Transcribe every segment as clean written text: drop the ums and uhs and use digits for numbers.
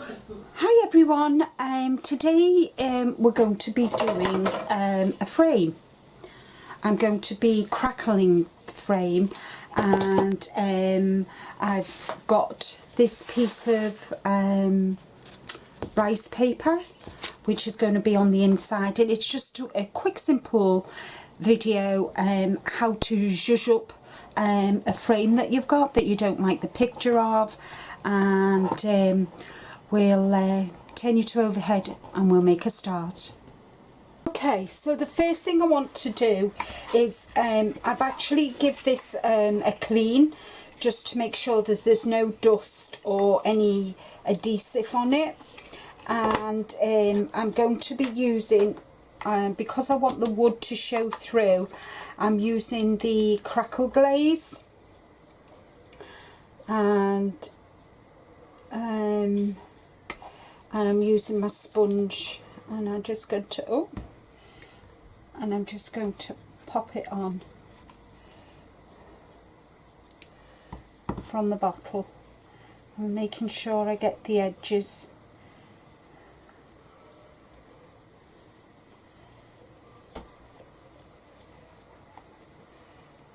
Hi everyone, today we're going to be doing a frame. I'm going to be crackling the frame, and I've got this piece of rice paper which is going to be on the inside, and it's just a quick simple video how to zhuzh up a frame that you've got that you don't like the picture of, and we'll turn you to overhead and we'll make a start. Okay, so the first thing I want to do is I've actually give this a clean just to make sure that there's no dust or any adhesive on it, and I'm going to be using, because I want the wood to show through, I'm using the crackle glaze, and I'm using my sponge, and I'm just going to pop it on from the bottle. I'm making sure I get the edges.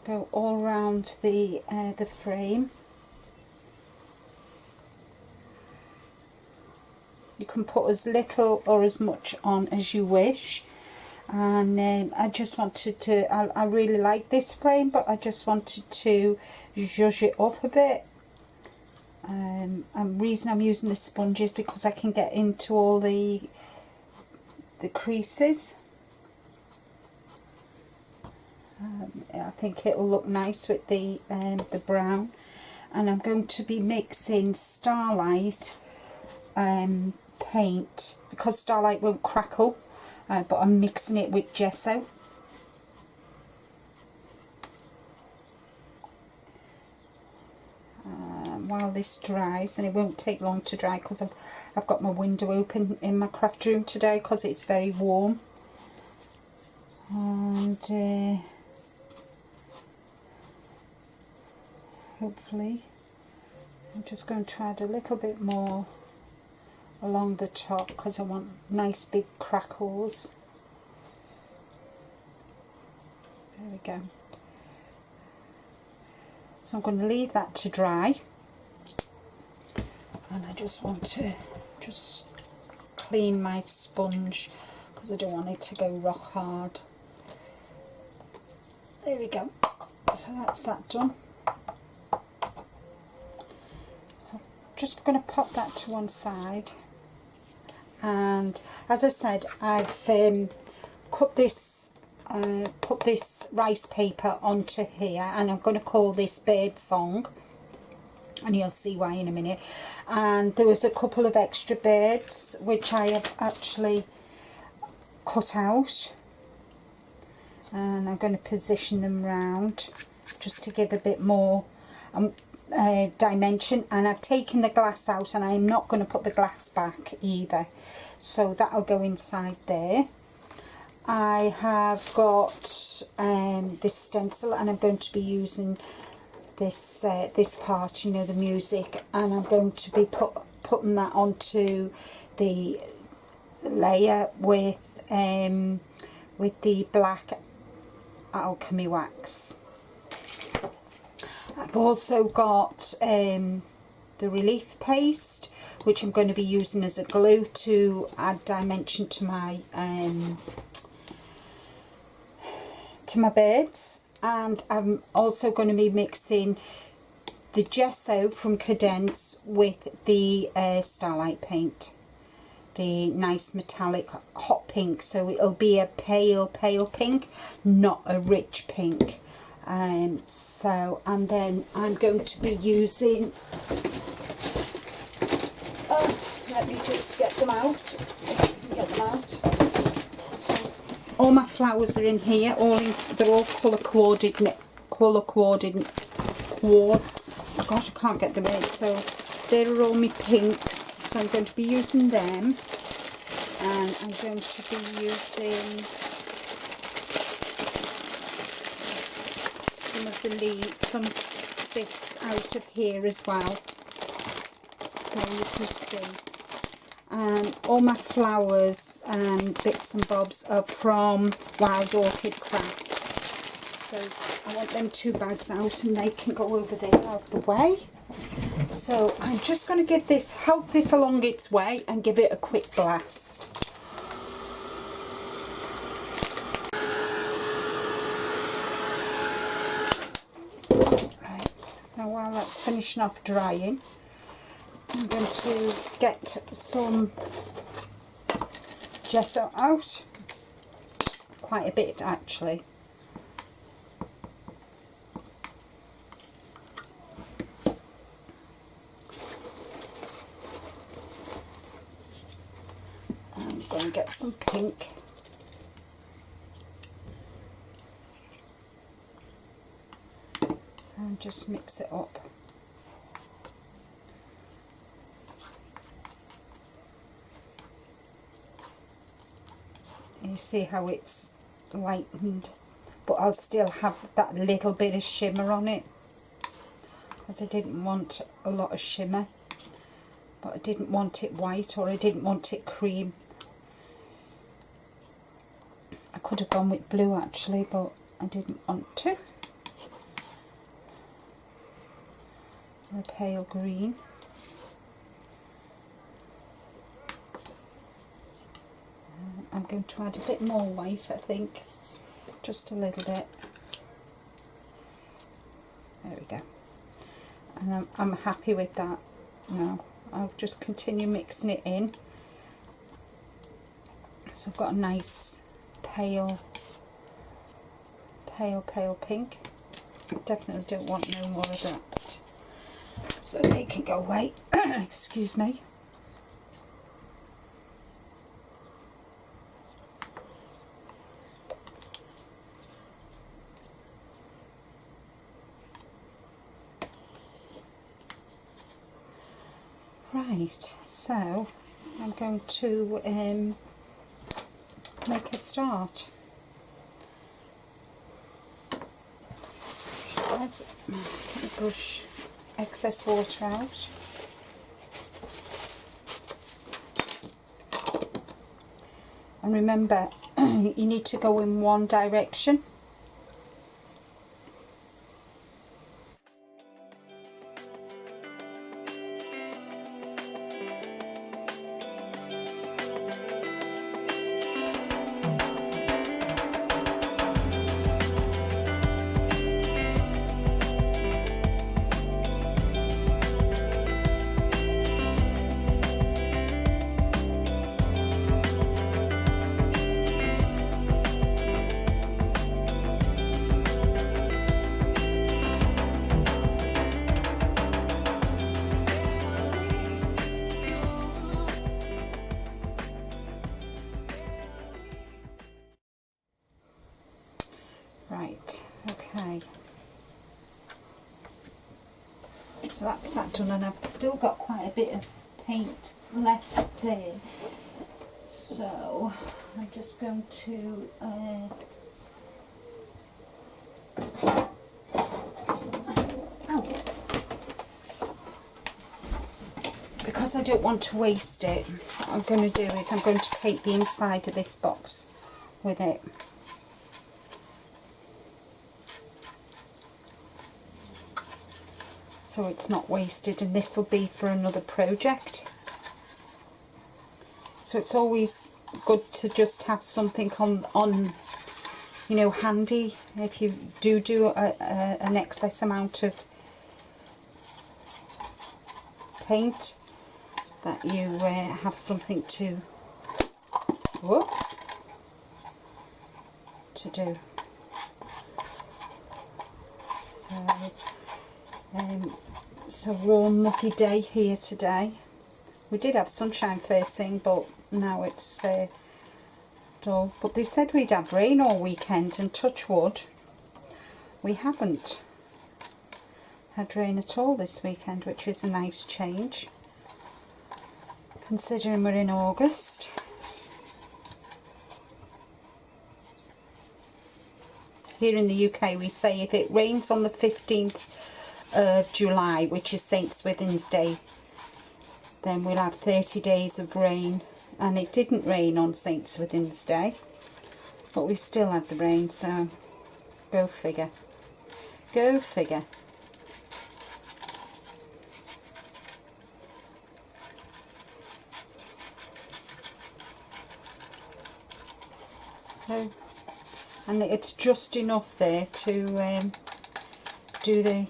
Go all around the frame. You can put as little or as much on as you wish, and I just wanted to, I really like this frame, but I just wanted to zhuzh it up a bit. And the reason I'm using the sponge is because I can get into all the creases. I think it'll look nice with the brown, and I'm going to be mixing Starlight paint because Starlight won't crackle, but I'm mixing it with gesso. While this dries, and it won't take long to dry because I've got my window open in my craft room today because it's very warm, and hopefully I'm just going to add a little bit more along the top because I want nice big crackles. There we go. So I'm going to leave that to dry, and I just want to clean my sponge because I don't want it to go rock hard. There we go. So that's that done. So just going to pop that to one side, and as I said, I've put this rice paper onto here, and I'm going to call this Bird Song, and you'll see why in a minute. And there was a couple of extra birds which I have actually cut out, and I'm going to position them round just to give a bit more dimension. And I've taken the glass out, and I'm not going to put the glass back either, so that'll go inside there. I have got this stencil, and I'm going to be using this this part, you know, the music, and I'm going to be putting that onto the layer with the black alchemy wax. I've also got the relief paste, which I'm going to be using as a glue to add dimension to my birds. And I'm also going to be mixing the gesso from Cadence with the Starlight paint, the nice metallic hot pink, so it'll be a pale pink, not a rich pink. So, and then I'm going to be using, let me just get them out, So all my flowers are in here, they're all colour coordinated, oh gosh, I can't get the word, so they're all my pinks, so I'm going to be using them, and I'm going to be using some of the leaves, some bits out of here as well, so you can see. and all my flowers and bits and bobs are from Wild Orchid Crafts. So I want them 2 bags out and they can go over there out the way. So I'm just going to help this along its way and give it a quick blast. Right, now while that's finishing off drying, I'm going to get some gesso out, quite a bit actually. I'm going to get some pink. And just mix it up. You see how it's lightened, but I'll still have that little bit of shimmer on it, because I didn't want a lot of shimmer, but I didn't want it white, or I didn't want it cream. I could have gone with blue actually, but I didn't want to. Or a pale green. I'm going to add a bit more white, I think, just a little bit. There we go. And I'm happy with that now. I'll just continue mixing it in. So I've got a nice pale pink. I definitely don't want no more of that, so they can go away. Excuse me. Right, so I'm going to make a start. Let's brush excess water out. And remember, you need to go in one direction. Right, okay. So that's that done, and I've still got quite a bit of paint left there. So I'm just going to because I don't want to waste it, what I'm going to do is I'm going to paint the inside of this box with it. So it's not wasted, and this will be for another project. So it's always good to just have something on you know, handy if you do an excess amount of paint, that you have something to do. It's a warm, mucky day here today. We did have sunshine first thing, but now it's dull. But they said we'd have rain all weekend, and touch wood, we haven't had rain at all this weekend, which is a nice change, considering we're in August. Here in the UK we say if it rains on the 15th of July, which is St. Swithin's Day, then we'll have 30 days of rain. And it didn't rain on St. Swithin's Day, but we still had the rain, so go figure. Go figure. So, and it's just enough there to do the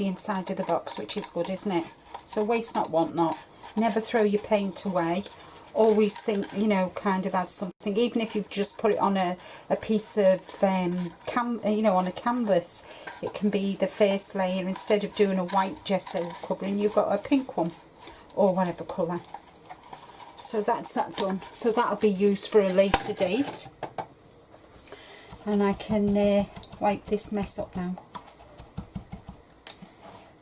inside of the box, which is good, isn't it? So waste not, want not. Never throw your paint away. Always think, you know, kind of add something, even if you've just put it on a piece of you know, on a canvas. It can be the first layer. Instead of doing a white gesso covering, you've got a pink one or whatever colour. So that's that done. So that'll be used for a later date, and I can wipe this mess up now.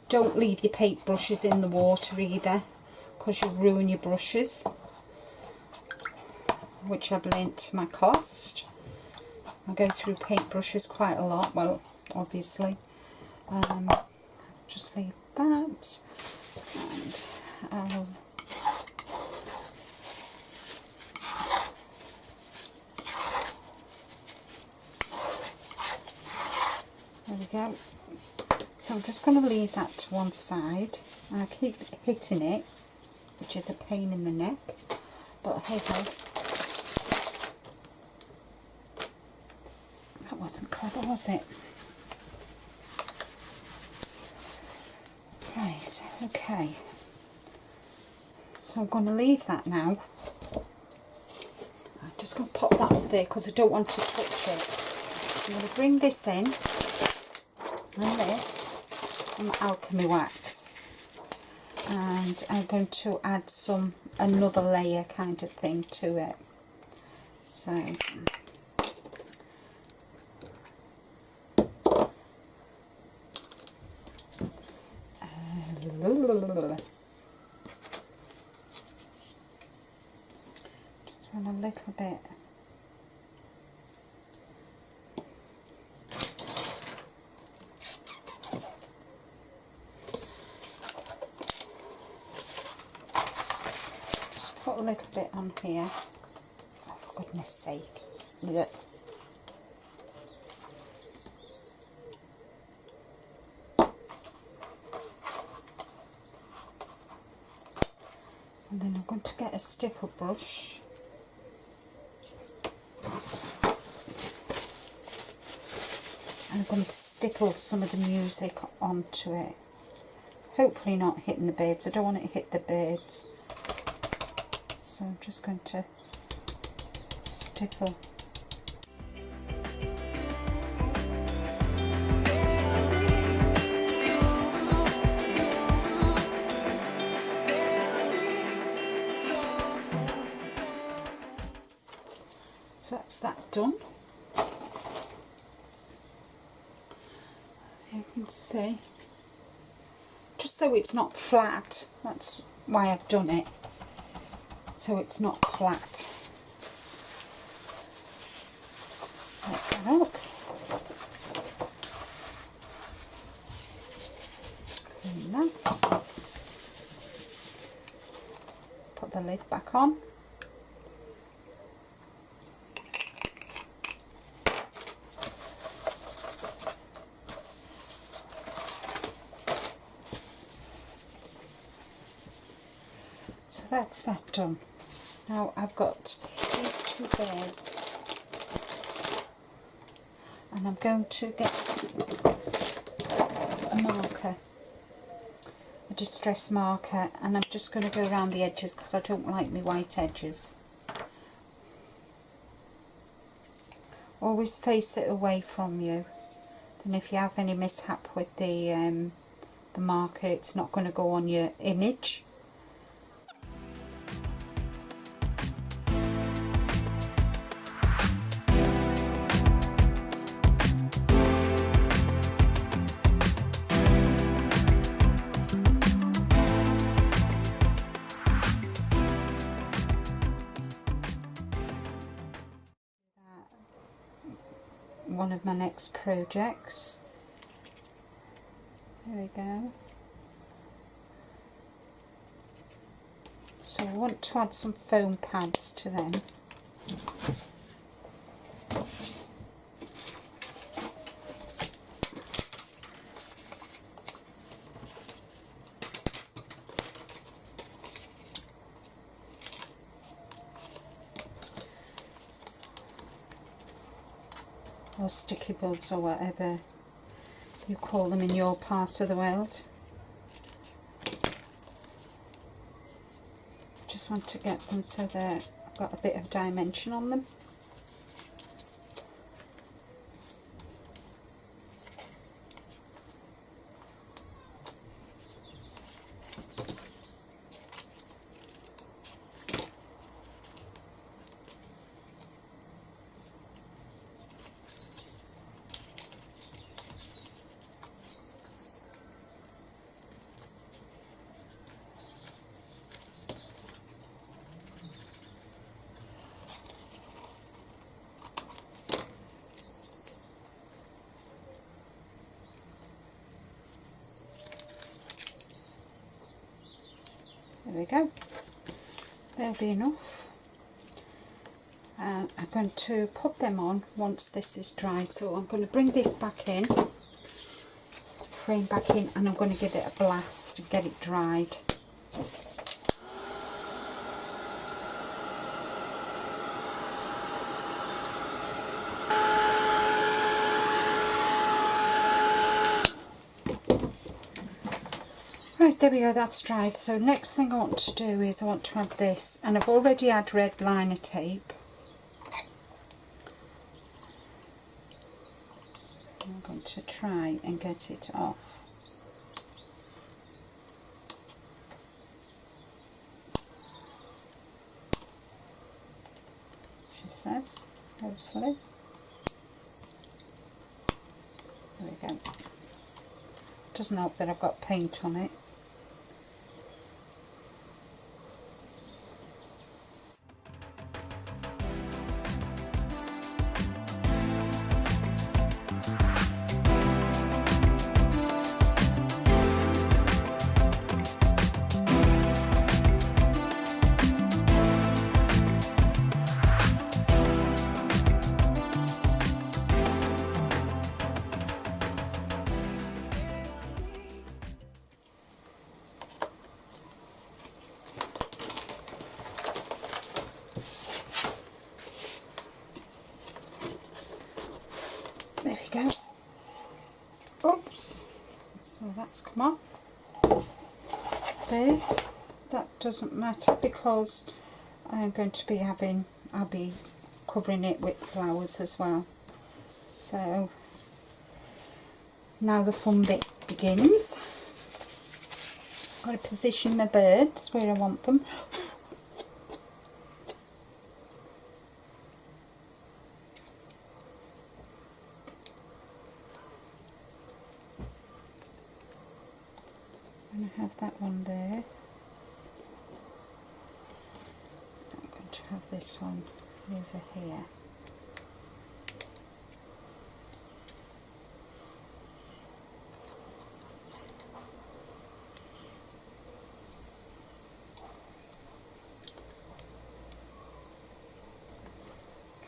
Don't leave your paint brushes in the water either, because you'll ruin your brushes, which I've learnt to my cost. I go through paint brushes quite a lot, well, obviously. Just leave that, and I'll there we go. So I'm just going to leave that to one side, and I keep hitting it, which is a pain in the neck, but hey ho. That wasn't clever, was it? Right, okay. So I'm going to leave that now. I'm just going to pop that up there because I don't want to touch it. I'm going to bring this in, and this. Alchemy wax, and I'm going to add another layer kind of thing to it. So just want a little bit. Put a little bit on here. Oh, for goodness sake. Look. And then I'm going to get a stickle brush. And I'm going to stickle some of the music onto it. Hopefully not hitting the birds. I don't want it to hit the birds. So I'm just going to stickle. So that's that done. You can see. Just so it's not flat, that's why I've done it. So it's not flat. Like that up. Clean that. Put the lid back on. So that's that done. Now I've got these two birds, and I'm going to get a marker, a distress marker, and I'm just going to go around the edges because I don't like my white edges. Always face it away from you. Then if you have any mishap with the marker, it's not going to go on your image. one of my next projects. There we go. So I want to add some foam pads to them. Or sticky buds, or whatever you call them in your part of the world. Just want to get them so they've got a bit of dimension on them. There we go, there'll be enough. I'm going to put them on once this is dried, so I'm going to bring this back in, frame back in, and I'm going to give it a blast and get it dried. Right, there we go, that's dried. So next thing I want to do is I want to add this, and I've already had red liner tape. I'm going to try and get it off. She says, hopefully. There we go. Doesn't help that I've got paint on it. There we go. Oops. So that's come off. There. That doesn't matter because I'm going to be I'll be covering it with flowers as well. So now the fun bit begins. I've got to position my birds where I want them. I have that one there. I'm going to have this one over here.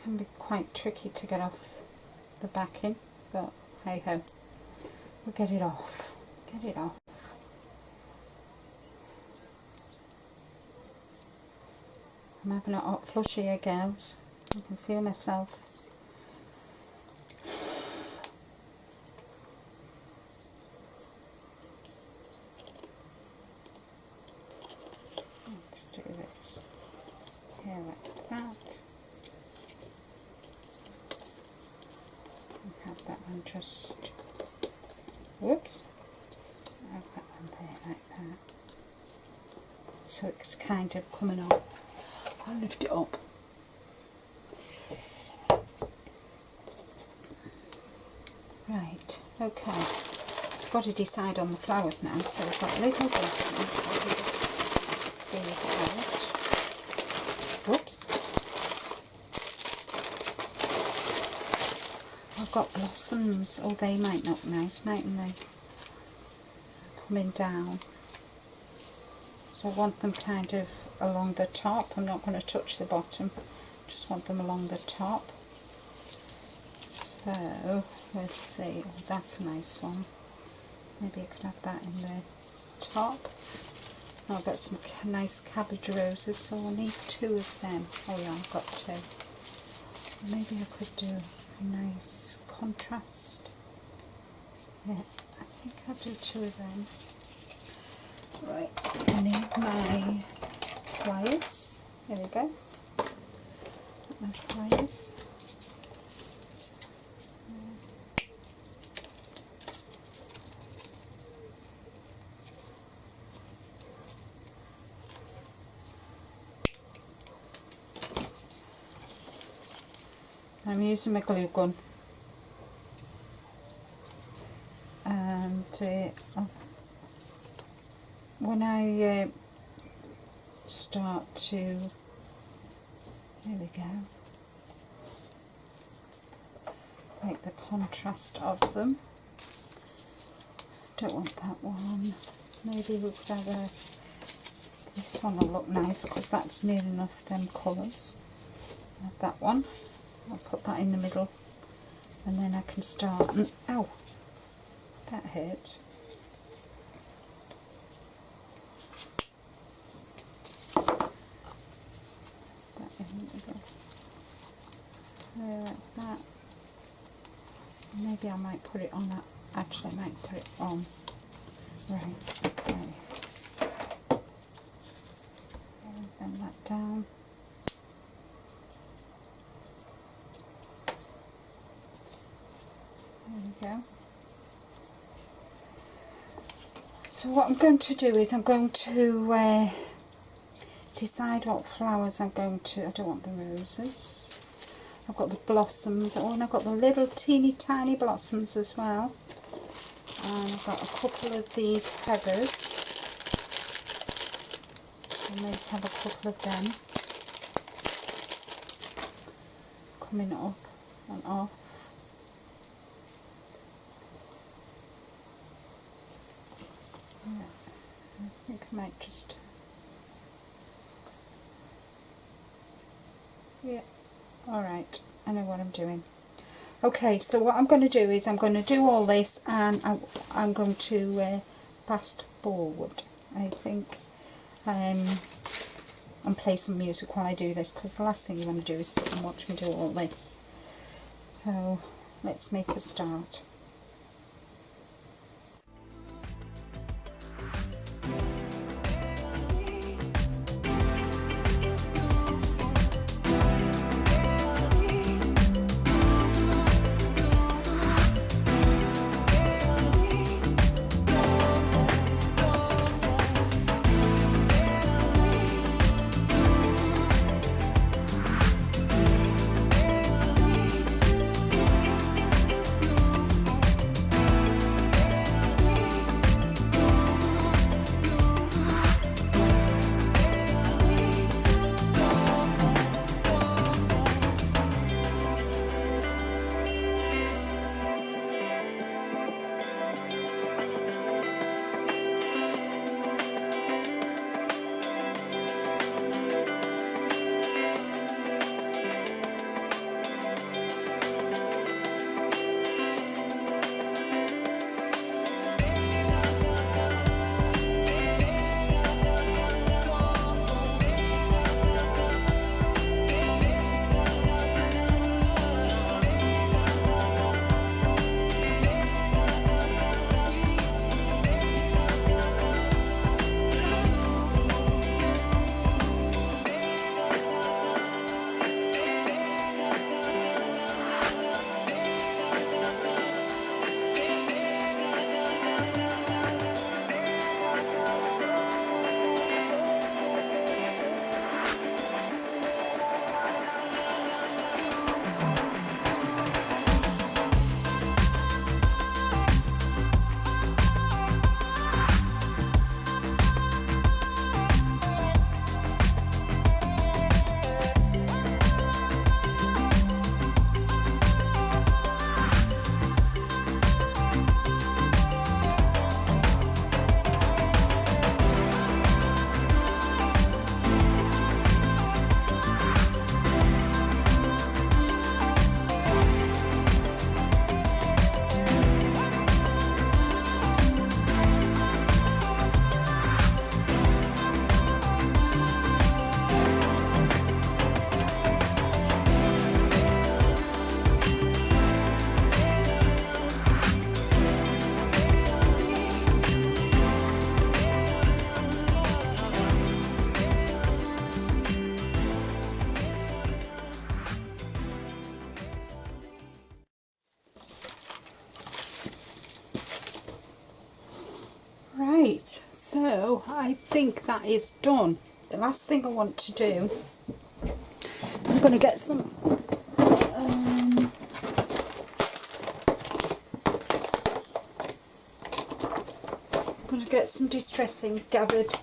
Can be quite tricky to get off the backing, but hey ho, we'll get it off. Get it off. I'm having a hot flush here, girls. I can feel myself. Let's do this here like that. And have that one just, whoops, have that one there like that. So it's kind of coming off. I'll lift it up. Right, okay. So I've got to decide on the flowers now. So I've got little blossoms, so I'll just these out. Whoops. I'll I've got blossoms. Oh, they might look nice, mightn't they? Coming down. So I want them kind of along the top. I'm not going to touch the bottom. Just want them along the top. So let's see. Oh, that's a nice one. Maybe I could have that in the top. Oh, I've got some nice cabbage roses, so I need 2 of them. Oh yeah, I've got 2. Maybe I could do a nice contrast. Yeah, I think I'll do 2 of them. Right, I need my pliers. Here we go. My pliers. I'm using my glue gun, and when I start to, there we go, make the contrast of them. Don't want that one. Maybe we could have this one will look nice because that's near enough them colours. Have that one. I'll put that in the middle, and then I can start. And, ow, that hurt. That in the middle. There, like that. Maybe I might put it on that. Actually, I might put it on. Right. Okay. And bend that down. There we go. So what I'm going to do is I'm going to decide what flowers I'm going to. I don't want the roses. I've got the blossoms. Oh, and I've got the little teeny tiny blossoms as well. And I've got a couple of these heathers. So I might have a couple of them coming up and off. Yeah, I think I might just, yeah, alright, I know what I'm doing. Okay, so what I'm going to do is I'm going to do all this, and I'm going to fast forward, I think, and play some music while I do this, because the last thing you want to do is sit and watch me do all this. So let's make a start. Right, so I think that is done. The last thing I want to do is I'm going to get some distressing gathered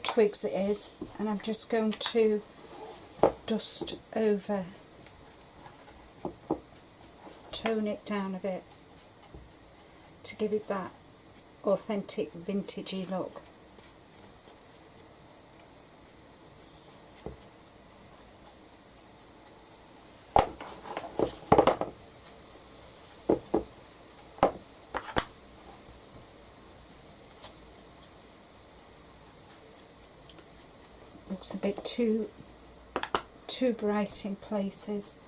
twigs it is, and I'm just going to dust over, tone it down a bit to give it that authentic vintagey look. Looks a bit too bright in places.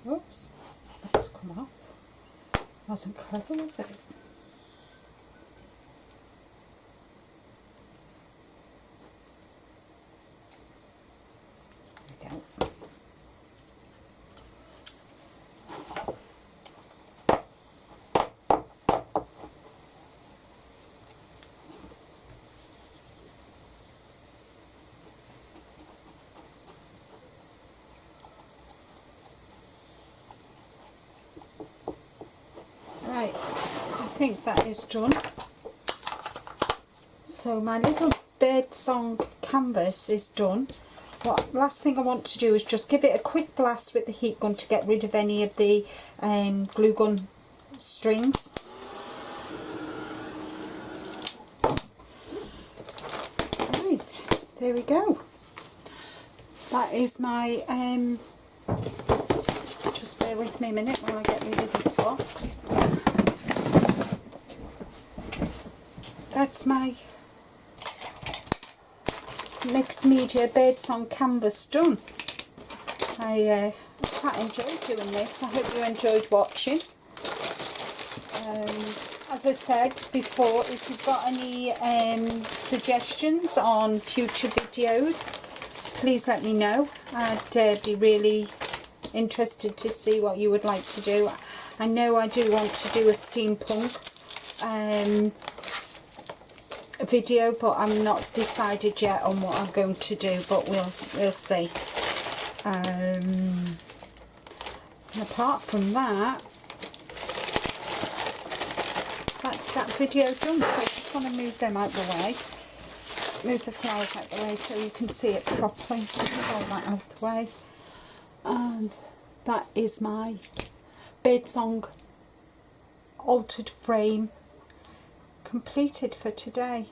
Oops, that's come off. Wasn't clever, was it? There we go. Right, I think that is done. So my little bird song canvas is done. What last thing I want to do is just give it a quick blast with the heat gun to get rid of any of the glue gun strings. Right, there we go. That is my just bear with me a minute while I get rid of this box. That's my mixed media birdsong canvas done. I quite enjoyed doing this. I hope you enjoyed watching. As I said before, if you've got any suggestions on future videos, please let me know. I'd be really interested to see what you would like to do. I know I do want to do a steampunk video, but I'm not decided yet on what I'm going to do, but we'll see. And apart from that, that's that video done. So I just want to move them out the way, move the flowers out the way so you can see it properly. Move all that out the way, and that is my birdsong altered frame completed for today.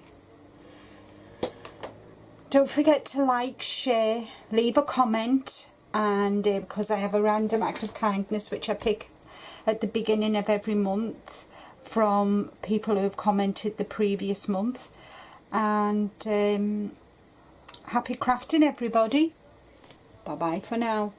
Don't forget to like, share, leave a comment, and because I have a random act of kindness which I pick at the beginning of every month from people who have commented the previous month. And happy crafting, everybody. Bye bye for now.